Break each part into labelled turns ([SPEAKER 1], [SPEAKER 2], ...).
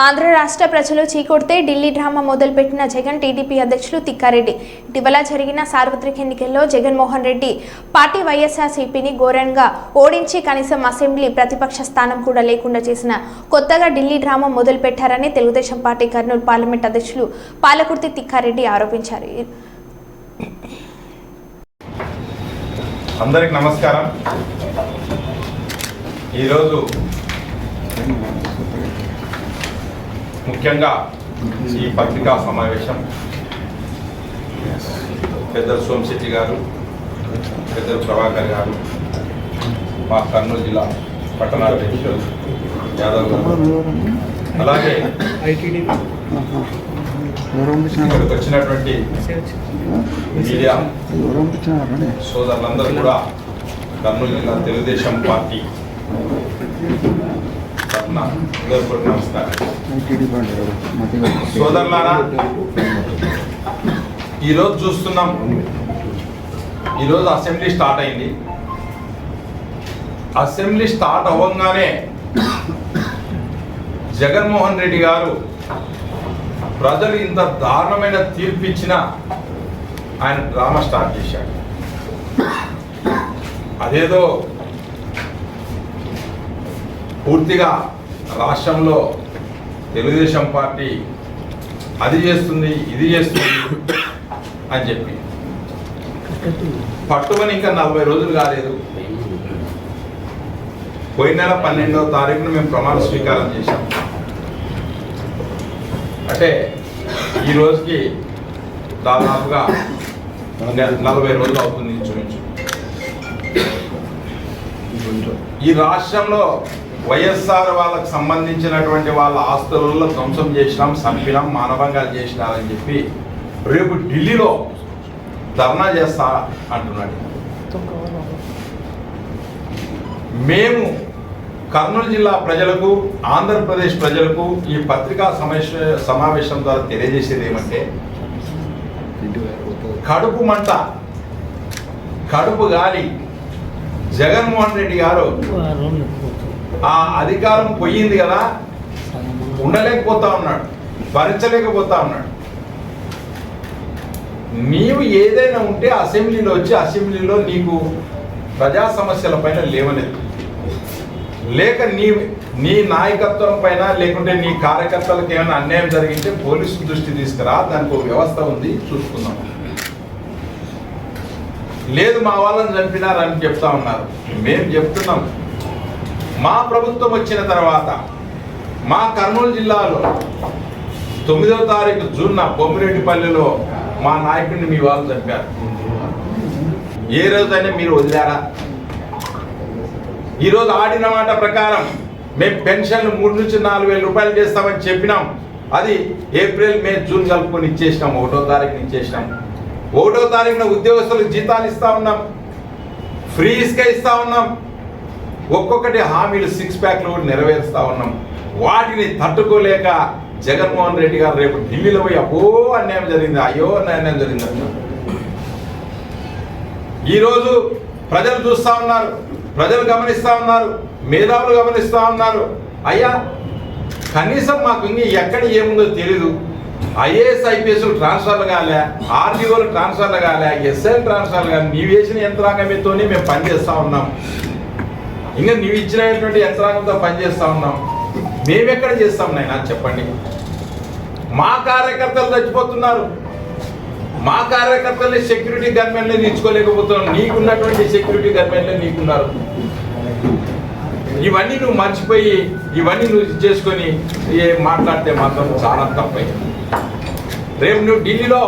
[SPEAKER 1] ఆంధ్ర రాష్ట్ర ప్రజలు చీకొడితే ఢిల్లీ డ్రామా మొదలుపెట్టిన జగన్ టీడీపీ అధ్యక్షులు తిక్కారెడ్డి ఇటీవల జరిగిన సార్వత్రిక ఎన్నికల్లో జగన్మోహన్ రెడ్డి పార్టీ వైఎస్ఆర్సీపీని ఘోరంగా ఓడించి కనీసం అసెంబ్లీ ప్రతిపక్ష స్థానం కూడా లేకుండా చేసిన కొత్తగా ఢిల్లీ డ్రామా మొదలుపెట్టారని తెలుగుదేశం పార్టీ కర్నూలు పార్లమెంట్ అధ్యక్షులు పాలకుర్తి తిక్కారెడ్డి ఆరోపించారు.
[SPEAKER 2] అందరికి నమస్కారం. ఈరోజు ముఖ్యంగా ఈ పత్రికా సమావేశం పెద్దలు సోమశెట్టి గారు, పెద్దలు ప్రభాకర్ గారు, మా కర్నూలు జిల్లా పట్టణాధ్యక్షులు యాదవ్ గారు, అలాగే ఇక్కడికి వచ్చినటువంటి మీడియా సోదరులందరూ కూడా కర్నూలు జిల్లా తెలుగుదేశం పార్టీ నమస్కారం. సోదరులారా, ఈరోజు చూస్తున్నాం, ఈరోజు అసెంబ్లీ స్టార్ట్ అయింది. అసెంబ్లీ స్టార్ట్ అవ్వగానే జగన్మోహన్ రెడ్డి గారు ప్రజలు ఇంత దారుణమైన తీర్పు ఇచ్చినా ఆయన డ్రామా స్టార్ట్ చేశాడు. అదేదో పూర్తిగా రాష్ట్రంలో తెలుగుదేశం పార్టీ అది చేస్తుంది, ఇది చేస్తుంది అని చెప్పి పట్టుమని ఇంకా 40 రోజులు కాలేదు. పోయిన నెల 12వ తారీఖున మేము ప్రమాణ స్వీకారం చేశాం. అంటే ఈ రోజుకి దాదాపుగా 40 రోజులు అవుతుంది ఇంచుమించు. ఈ రాష్ట్రంలో వైఎస్ఆర్ వాళ్ళకు సంబంధించినటువంటి వాళ్ళ ఆస్తులలో ధ్వంసం చేసినాం, చంపినాం, మానభంగాలు చేసినారని చెప్పి రేపు ఢిల్లీలో ధర్నా చేస్తా అంటున్నాడు. మేము కర్నూలు జిల్లా ప్రజలకు, ఆంధ్రప్రదేశ్ ప్రజలకు ఈ పత్రికా సమావేశం ద్వారా తెలియజేసేది ఏమంటే, కడుపు మంట, కడుపు గాలి జగన్మోహన్ రెడ్డి గారు ఆ అధికారం పోయింది కదా, ఉండలేకపోతా ఉన్నాడు, భరించలేకపోతా ఉన్నాడు. నీవు ఏదైనా ఉంటే అసెంబ్లీలో వచ్చి అసెంబ్లీలో నీకు ప్రజా సమస్యల పైన లేవలేదు, లేక నీ నాయకత్వం పైన లేకుంటే నీ కార్యకర్తలకు ఏమైనా అన్యాయం జరిగితే పోలీసు దృష్టి తీసుకురా, దానికి ఒక వ్యవస్థ ఉంది, చూసుకుందాం. లేదు మా వాళ్ళని చంపినారని చెప్తా ఉన్నారు. మేము చెప్తున్నాం, మా ప్రభుత్వం వచ్చిన తర్వాత మా కర్నూలు జిల్లాలో 9వ తారీఖు జూన్న బొమ్మిరెడ్డిపల్లిలో మా నాయకుడిని మీ వాళ్ళు చంపారు. ఏ రోజైనా మీరు వదిలారా? ఈరోజు ఆడిన మాట ప్రకారం మేము పెన్షన్లు 3 నుంచి 4 వేల రూపాయలు చేస్తామని చెప్పినాం. అది ఏప్రిల్, మే, జూన్ కలుపుకొని ఇచ్చేసినాం. 1వ తారీఖున ఇచ్చేసినాం. 1వ తారీఖున ఉద్యోగస్తులకు జీతాలు ఇస్తా ఉన్నాం, ఫ్రీస్గా ఇస్తా ఉన్నాం. ఒక్కొక్కటి హామీలు 6 ప్యాక్లు కూడా నెరవేరుస్తా ఉన్నాం. వాటిని తట్టుకోలేక జగన్మోహన్ రెడ్డి గారు రేపు ఢిల్లీలో పోయి అబ్బో అన్యాయం జరిగింది, అయ్యో అన్యాయం జరిగింది అంటున్నారు. ఈరోజు ప్రజలు చూస్తూ ఉన్నారు, ప్రజలు గమనిస్తూ ఉన్నారు, మేధావులు గమనిస్తూ ఉన్నారు. అయ్యా కనీసం మాకు ఇంక ఎక్కడ ఏముందో తెలీదు. ఐఏఎస్ ఐపీఎస్లు ట్రాన్స్ఫర్లు కాలే, ఆర్డీఓలు ట్రాన్స్ఫర్లు కాలే, ఎస్ఐలు ట్రాన్స్ఫర్లు కాలే. నీవు వేసిన యంత్రాంగంతోనే మేము పనిచేస్తూ ఉన్నాం, ఇంకా నీవు ఇచ్చినటువంటి యంత్రాంగంతో పనిచేస్తూ ఉన్నాం. మేమెక్కడ చేస్తాం నాయనా చెప్పండి? మా కార్యకర్తలు చచ్చిపోతున్నారు, మా కార్యకర్తల్ని సెక్యూరిటీ గన్మెన్లే తీర్చుకోలేకపోతున్నాం. నీకున్నటువంటి సెక్యూరిటీ గన్మెన్లే నీకున్నారు. ఇవన్నీ నువ్వు మర్చిపోయి ఇవన్నీ నువ్వు చేసుకొని మాట్లాడితే మాత్రం చాలా తప్పైంది. రేపు నువ్వు ఢిల్లీలో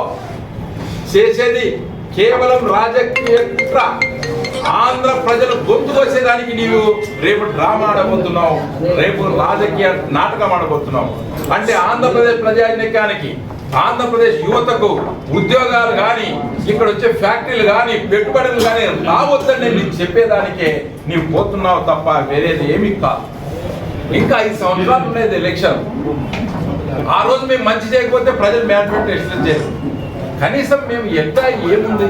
[SPEAKER 2] చేసేది కేవలం రాజకీయ కుట్ర. ఆంధ్ర ప్రజలు గొంతు వచ్చేదానికి నీవు రేపు డ్రామా ఆడబోతున్నావు, రేపు రాజకీయ నాటకం ఆడబోతున్నావు. అంటే ఆంధ్రప్రదేశ్ ప్రజానికానికి, ఆంధ్రప్రదేశ్ యువతకు ఉద్యోగాలు కానీ, ఇక్కడ వచ్చే ఫ్యాక్టరీలు కానీ, పెట్టుబడులు కానీ రావద్దని నీకు చెప్పేదానికే నీవు పోతున్నావు తప్ప వేరేది ఏమీ కాదు. ఇంకా 5 సంవత్సరాలు ఉండేది ఎలక్షన్. ఆ రోజు మేము మంచి చేయకపోతే ప్రజలు మేనిఫెస్టేషన్ చేయరు. కనీసం మేము ఎట్లా ఏముంది